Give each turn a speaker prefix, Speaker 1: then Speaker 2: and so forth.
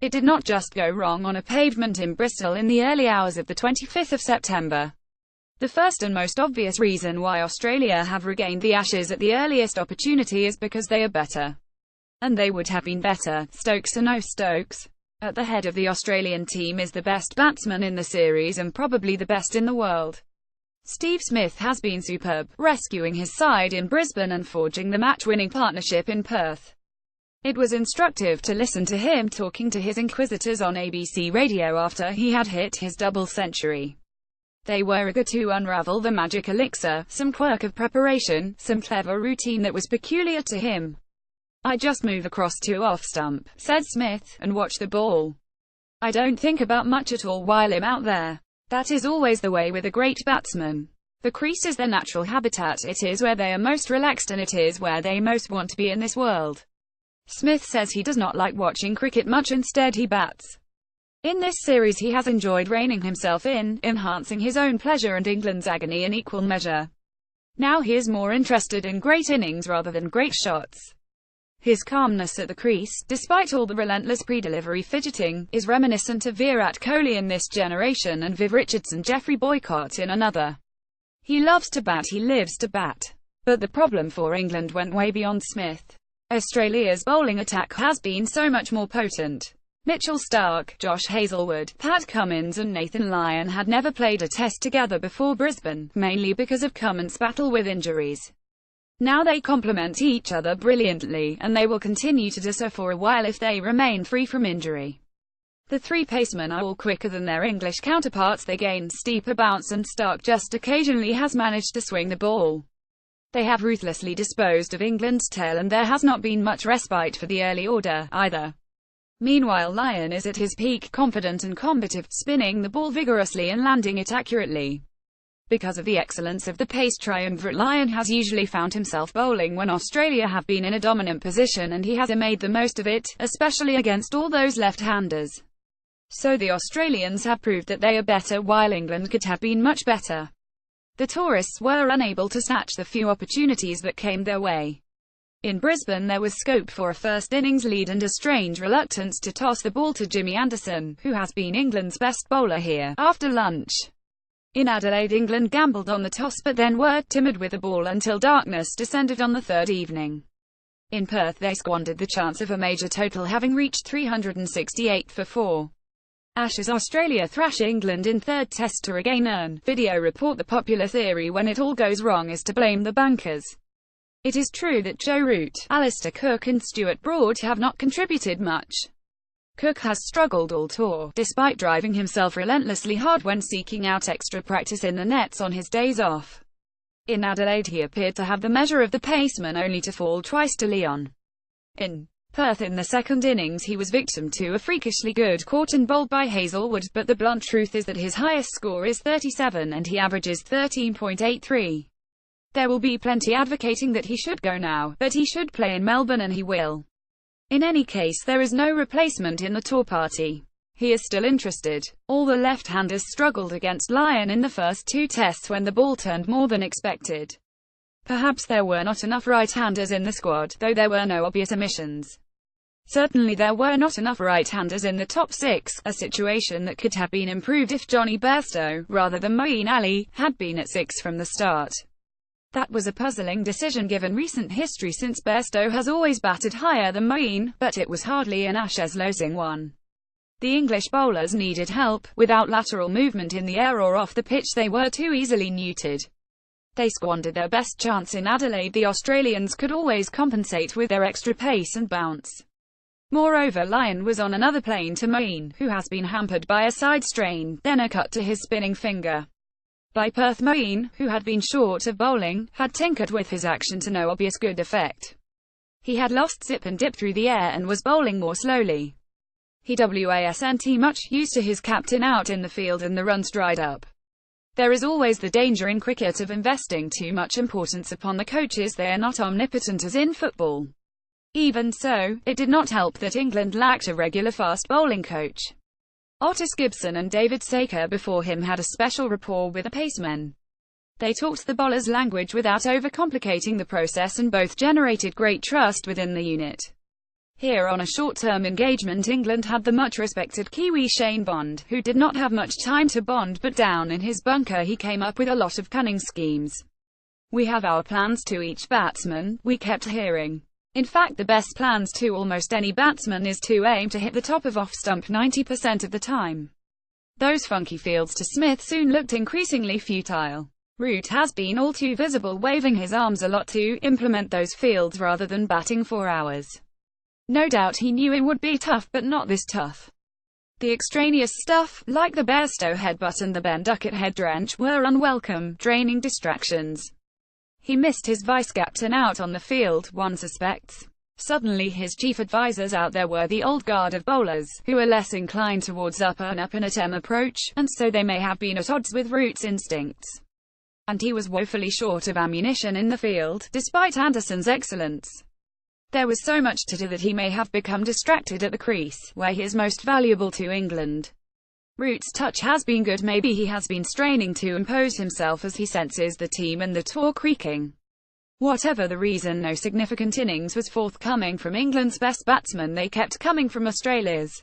Speaker 1: It did not just go wrong on a pavement in Bristol in the early hours of the 25th of September. The first and most obvious reason why Australia have regained the Ashes at the earliest opportunity is because they are better. And they would have been better. Stokes and no Stokes. At the head of the Australian team is the best batsman in the series and probably the best in the world. Steve Smith has been superb, rescuing his side in Brisbane and forging the match-winning partnership in Perth. It was instructive to listen to him talking to his inquisitors on ABC radio after he had hit his double century. They were eager to unravel the magic elixir, some quirk of preparation, some clever routine that was peculiar to him. "I just move across to off-stump," said Smith, "and watch the ball. I don't think about much at all while I'm out there. That is always the way with a great batsman. The crease is their natural habitat, it is where they are most relaxed and it is where they most want to be in this world." Smith says he does not like watching cricket much, instead he bats. In this series he has enjoyed reining himself in, enhancing his own pleasure and England's agony in equal measure. Now he is more interested in great innings rather than great shots. His calmness at the crease, despite all the relentless pre-delivery fidgeting, is reminiscent of Virat Kohli in this generation and Viv Richardson, Jeffrey Boycott in another. He loves to bat, he lives to bat. But the problem for England went way beyond Smith. Australia's bowling attack has been so much more potent. Mitchell Starc, Josh Hazlewood, Pat Cummins and Nathan Lyon had never played a test together before Brisbane, mainly because of Cummins' battle with injuries. Now they complement each other brilliantly, and they will continue to do so for a while if they remain free from injury. The three pacemen are all quicker than their English counterparts, they gain steeper bounce, and Starc just occasionally has managed to swing the ball. They have ruthlessly disposed of England's tail and there has not been much respite for the early order, either. Meanwhile Lyon is at his peak, confident and combative, spinning the ball vigorously and landing it accurately. Because of the excellence of the pace triumvirate, Lyon has usually found himself bowling when Australia have been in a dominant position and he has made the most of it, especially against all those left-handers. So the Australians have proved that they are better while England could have been much better. The tourists were unable to snatch the few opportunities that came their way. In Brisbane there was scope for a first innings lead and a strange reluctance to toss the ball to Jimmy Anderson, who has been England's best bowler here, after lunch. In Adelaide England gambled on the toss but then were timid with the ball until darkness descended on the third evening. In Perth they squandered the chance of a major total, having reached 368 for 4. Ashes Australia thrash England in third test to regain earn. Video report: the popular theory when it all goes wrong is to blame the bankers. It is true that Joe Root, Alistair Cook and Stuart Broad have not contributed much. Cook has struggled all tour, despite driving himself relentlessly hard when seeking out extra practice in the nets on his days off. In Adelaide he appeared to have the measure of the paceman, only to fall twice to Leon. In Perth in the second innings he was victim to a freakishly good caught and bowled by Hazlewood, but the blunt truth is that his highest score is 37 and he averages 13.83. There will be plenty advocating that he should go now, but he should play in Melbourne and he will. In any case there is no replacement in the tour party. He is still interested. All the left-handers struggled against Lyon in the first two tests when the ball turned more than expected. Perhaps there were not enough right-handers in the squad, though there were no obvious omissions. Certainly there were not enough right-handers in the top six, a situation that could have been improved if Johnny Bairstow, rather than Moeen Ali, had been at six from the start. That was a puzzling decision given recent history, since Bairstow has always batted higher than Moeen, but it was hardly an Ashes-losing one. The English bowlers needed help. Without lateral movement in the air or off the pitch they were too easily neutered. They squandered their best chance in Adelaide. The Australians could always compensate with their extra pace and bounce. Moreover, Lyon was on another plane to Moeen, who has been hampered by a side strain, then a cut to his spinning finger. By Perth, Moeen, who had been short of bowling, had tinkered with his action to no obvious good effect. He had lost zip and dip through the air and was bowling more slowly. He wasn't much use to his captain out in the field and the runs dried up. There is always the danger in cricket of investing too much importance upon the coaches. They are not omnipotent as in football. Even so, it did not help that England lacked a regular fast bowling coach. Otis Gibson and David Saker before him had a special rapport with the pacemen. They talked the bowler's language without overcomplicating the process and both generated great trust within the unit. Here on a short-term engagement, England had the much-respected Kiwi Shane Bond, who did not have much time to bond, but down in his bunker he came up with a lot of cunning schemes. "We have our plans to each batsman," we kept hearing. In fact, the best plans to almost any batsman is to aim to hit the top of off-stump 90% of the time. Those funky fields to Smith soon looked increasingly futile. Root has been all too visible waving his arms a lot to implement those fields rather than batting for hours. No doubt he knew it would be tough, but not this tough. The extraneous stuff, like the Bairstow headbutt and the Ben Duckett head drench, were unwelcome, draining distractions. He missed his vice-captain out on the field, one suspects. Suddenly his chief advisors out there were the old guard of bowlers, who were less inclined towards up and at M approach, and so they may have been at odds with Root's instincts. And he was woefully short of ammunition in the field, despite Anderson's excellence. There was so much to do that he may have become distracted at the crease, where he is most valuable to England. Root's touch has been good, maybe he has been straining to impose himself as he senses the team and the tour creaking. Whatever the reason, no significant innings was forthcoming from England's best batsman, they kept coming from Australia's.